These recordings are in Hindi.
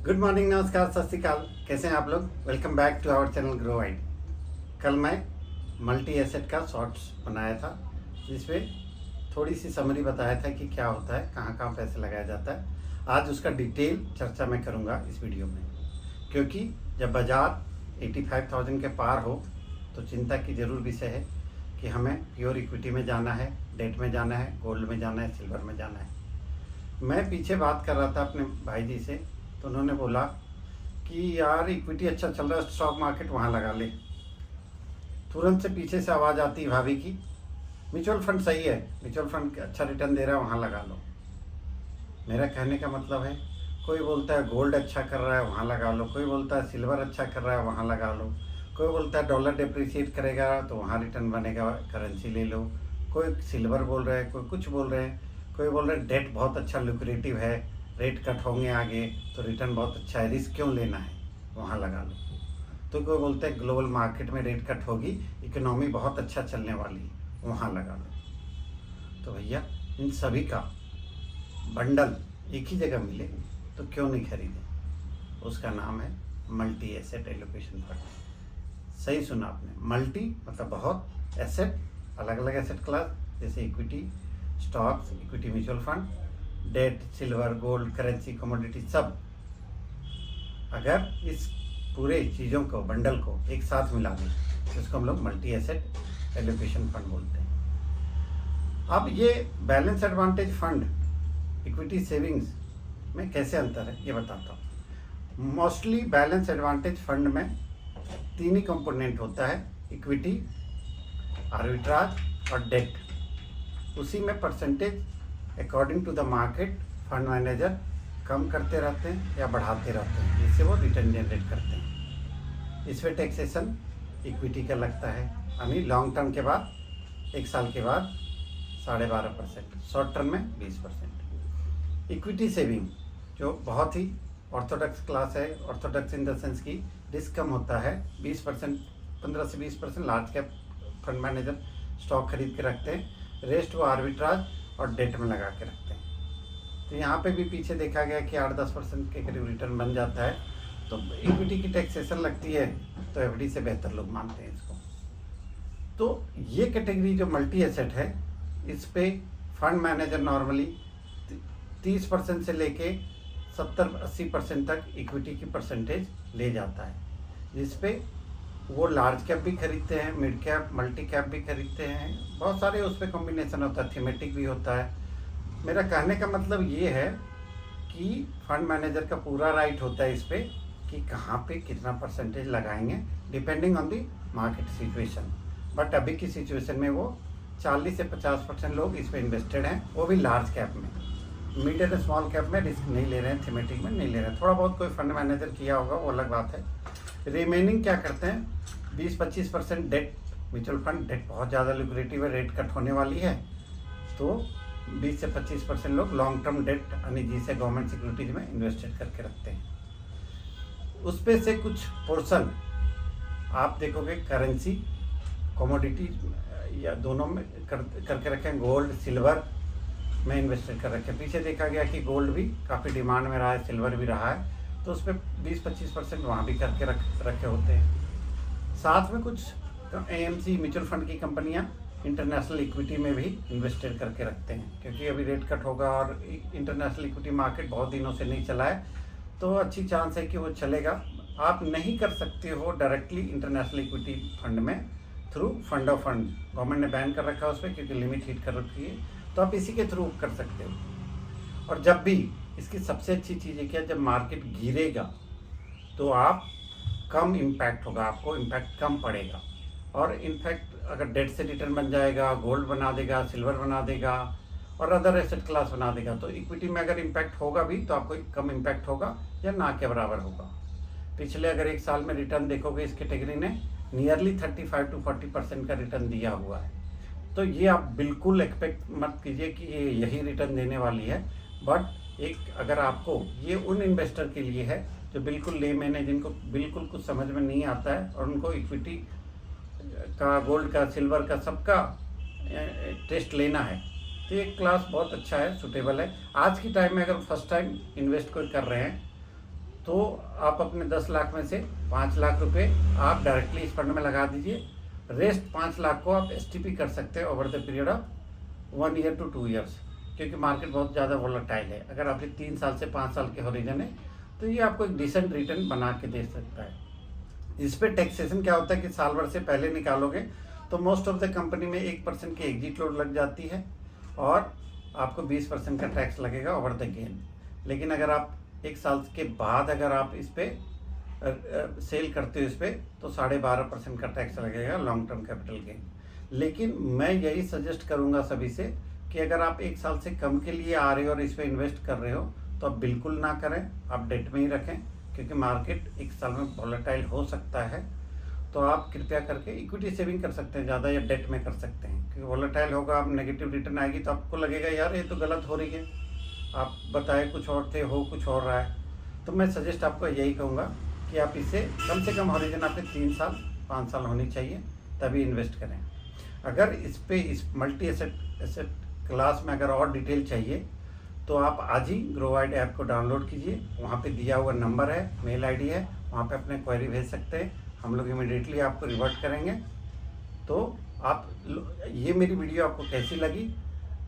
गुड मॉर्निंग, नमस्कार, सत श्रीकाल। कैसे हैं आप लोग? Welcome back to our channel grow wide. कल मैं मल्टी एसेट का शॉर्ट्स बनाया था जिसमें थोड़ी सी समरी बताया था कि क्या होता है, कहाँ कहाँ पैसे लगाया जाता है। आज उसका डिटेल चर्चा मैं करूँगा इस वीडियो में, क्योंकि जब बाज़ार 85,000 के पार हो तो चिंता की ज़रूर विषय है कि हमें प्योर इक्विटी में जाना है, डेट में जाना है, गोल्ड में जाना है, सिल्वर में जाना है। मैं पीछे बात कर रहा था अपने भाई जी से, तो उन्होंने बोला कि यार इक्विटी अच्छा चल रहा है, स्टॉक मार्केट वहाँ लगा ले। तुरंत से पीछे से आवाज़ आती है भाभी की, म्यूचुअल फंड सही है, म्यूचुअल फंड अच्छा रिटर्न दे रहा है, वहाँ लगा लो। मेरा कहने का मतलब है, कोई बोलता है गोल्ड अच्छा कर रहा है, वहाँ लगा लो। कोई बोलता है सिल्वर अच्छा कर रहा है, वहाँ लगा लो। कोई बोलता है डॉलर डिप्रिशिएट करेगा तो वहाँ रिटर्न बनेगा, करेंसी ले लो। कोई सिल्वर बोल रहे हैं, कोई कुछ बोल रहे हैं। कोई बोल रहे हैं डेट बहुत अच्छा लुक्रेटिव है, रेट कट होंगे आगे तो रिटर्न बहुत अच्छा है, रिस्क क्यों लेना है, वहाँ लगा लो। तो कोई बोलते हैं ग्लोबल मार्केट में रेट कट होगी, इकोनॉमी बहुत अच्छा चलने वाली है, वहाँ लगा लो। तो भैया इन सभी का बंडल एक ही जगह मिले तो क्यों नहीं खरीदें। उसका नाम है मल्टी एसेट एलोकेशन फंड। सही सुना आपने, मल्टी मतलब बहुत, एसेट अलग अलग एसेट क्लास, जैसे equity, stocks, equity mutual fund, debt, silver, gold, currency, commodity, सब। अगर इस पूरे चीज़ों को, बंडल को एक साथ मिला दें तो इसको हम लोग मल्टी एसेट एलोकेशन फंड बोलते हैं। अब ये balance advantage fund, equity savings में कैसे अंतर है ये बताता हूँ। मोस्टली बैलेंस एडवांटेज फंड में तीन ही कंपोनेंट होता है, इक्विटी, आर्बिट्राज और डेट। उसी में percentage according to the market fund manager कम करते रहते हैं या बढ़ाते रहते हैं, जिससे वो रिटर्न जनरेट करते हैं। इसमें टैक्सेशन इक्विटी का लगता है, यानी लॉन्ग टर्म के बाद, एक साल के बाद 12.5%, शॉर्ट टर्म में 20%। इक्विटी सेविंग जो बहुत ही ऑर्थोडॉक्स क्लास है, ऑर्थोडॉक्स इन द सेंस की रिस्क कम होता है, 20%, 15 से 20% large cap fund manager stock खरीद के रखते हैं, रेस्ट वो आर्बिट्राज और डेट में लगा के रखते हैं। तो यहाँ पे भी पीछे देखा गया कि 8-10% के करीब रिटर्न बन जाता है। तो इक्विटी की टैक्सेशन लगती है तो एफडी से बेहतर लोग मानते हैं इसको। तो ये कैटेगरी जो मल्टी एसेट है, इस पे फंड मैनेजर नॉर्मली 30% से लेके 70-80% तक इक्विटी की परसेंटेज ले जाता है, जिस पे वो लार्ज कैप भी खरीदते हैं, मिड कैप, मल्टी कैप भी खरीदते हैं, बहुत सारे उस पर कॉम्बिनेशन होता है, थीमेटिक भी होता है। मेरा कहने का मतलब ये है कि फंड मैनेजर का पूरा राइट होता है इस पर कि कहाँ पे कितना परसेंटेज लगाएंगे depending on the market situation. But अभी की सिचुएशन में वो 40 से 50% लोग इस पर इन्वेस्टेड हैं, वो भी लार्ज कैप में। मिड एंड स्मॉल कैप में रिस्क नहीं ले रहे हैं, थीमेटिक में नहीं ले रहे हैं। थोड़ा बहुत कोई फंड मैनेजर किया होगा, वो अलग बात है। रिमेनिंग क्या करते हैं, 20-25% डेट, म्यूचुअल फंड, डेट बहुत ज़्यादा लुक्रेटिव है, रेट कट होने वाली है, तो 20 से 25% लोग लॉन्ग टर्म डेट यानी जिसे गवर्नमेंट सिक्योरिटीज में इन्वेस्टेड करके रखते हैं। उस पे से कुछ पोर्शन आप देखोगे करेंसी, कमोडिटी या दोनों में करके रखें, गोल्ड, सिल्वर में इन्वेस्टेड कर रखे। पीछे देखा गया कि गोल्ड भी काफ़ी डिमांड में रहा है, सिल्वर भी रहा है, तो उस पर 20-25% वहाँ भी करके रखे होते हैं। साथ में कुछ एएमसी म्यूचुअल फंड की कंपनियाँ इंटरनेशनल इक्विटी में भी इन्वेस्टेड करके रखते हैं, क्योंकि अभी रेट कट होगा और इंटरनेशनल इक्विटी मार्केट बहुत दिनों से नहीं चला है, तो अच्छी चांस है कि वो चलेगा। आप नहीं कर सकते हो डायरेक्टली इंटरनेशनल इक्विटी फंड में through fund of fund, government ने बैन कर रखा है उस पर, क्योंकि लिमिट हिट कर रखी है, तो आप इसी के थ्रू कर सकते हो। और जब भी इसकी सबसे अच्छी चीज़ है क्या, जब मार्केट गिरेगा तो आप कम इम्पैक्ट होगा, आपको इम्पैक्ट कम पड़ेगा। और इनफैक्ट अगर डेट से रिटर्न बन जाएगा, गोल्ड बना देगा, सिल्वर बना देगा और अदर एसेट क्लास बना देगा, तो इक्विटी में अगर इम्पैक्ट होगा भी तो आपको कम इम्पैक्ट होगा या ना के बराबर होगा। पिछले अगर एक साल में रिटर्न देखोगे, इस कैटेगरी ने नियरली 35-40% का रिटर्न दिया हुआ है। तो ये आप बिल्कुल एक्सपेक्ट मत कीजिए कि ये यही रिटर्न देने वाली है। बट एक अगर आपको, ये उन इन्वेस्टर के लिए है जो बिल्कुल लेमैन है, जिनको बिल्कुल कुछ समझ में नहीं आता है और उनको इक्विटी का, गोल्ड का, सिल्वर का, सबका टेस्ट लेना है, तो ये क्लास बहुत अच्छा है, सुटेबल है। आज की टाइम में अगर फर्स्ट टाइम इन्वेस्ट कोई कर रहे हैं तो आप अपने 10 लाख में से 5 लाख रुपए आप डायरेक्टली इस फंड में लगा दीजिए। रेस्ट 5 लाख को आप एसटीपी कर सकते हैं over the period of 1 year to 2 years, क्योंकि मार्केट बहुत ज़्यादा वोलेटाइल है। अगर आपके 3 साल से 5 साल के होरिजन है तो ये आपको एक डिसेंट रिटर्न बना के दे सकता है। इस पे टैक्सेशन क्या होता है कि साल भर से पहले निकालोगे तो मोस्ट ऑफ द कंपनी में 1% की एग्जिट लोड लग जाती है और आपको 20% का टैक्स लगेगा ओवर द गेन। लेकिन अगर आप 1 साल के बाद अगर आप इस पे सेल करते हो इस पे तो 12.5% का टैक्स लगेगा लॉन्ग टर्म कैपिटल गेन। लेकिन मैं यही सजेस्ट करूंगा सभी से कि अगर आप 1 साल से कम के लिए आ रहे हो और इस पे इन्वेस्ट कर रहे हो तो आप बिल्कुल ना करें, आप डेट में ही रखें, क्योंकि मार्केट 1 साल में वोलेटाइल हो सकता है। तो आप कृपया करके इक्विटी सेविंग कर सकते हैं ज़्यादा, या डेट में कर सकते हैं, क्योंकि वोलेटाइल होगा, आप नेगेटिव रिटर्न आएगी तो आपको लगेगा यार ये तो गलत हो रही है, आप बताए कुछ और थे, हो कुछ और रहा है। तो मैं सजेस्ट आपको यही कहूँगा कि आप इसे कम से कम हॉरिजन आपके 3 साल 5 साल होनी चाहिए तभी इन्वेस्ट करें। अगर इस मल्टी एसेट क्लास में अगर और डिटेल चाहिए तो आप आज ही ग्रोवाइड ऐप को डाउनलोड कीजिए। वहाँ पे दिया हुआ नंबर है, मेल आईडी है, वहाँ पे अपने क्वेरी भेज सकते हैं, हम लोग इमीडिएटली आपको रिवर्ट करेंगे। तो आप ये मेरी वीडियो आपको कैसी लगी?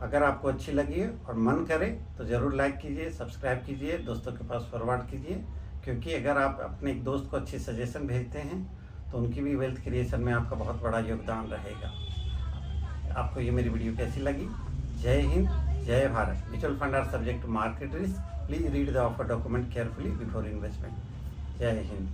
अगर आपको अच्छी लगी है और मन करे तो ज़रूर लाइक कीजिए, सब्सक्राइब कीजिए, दोस्तों के पास फॉरवर्ड कीजिए, क्योंकि अगर आप अपने एक दोस्त को अच्छी सजेशन भेजते हैं तो उनकी भी वेल्थ क्रिएशन में आपका बहुत बड़ा योगदान रहेगा। आपको ये मेरी वीडियो कैसी लगी? जय हिंद, जय Bharat. Mutual fund are subject to market risk. Please read the offer document carefully before investment. जय हिंद।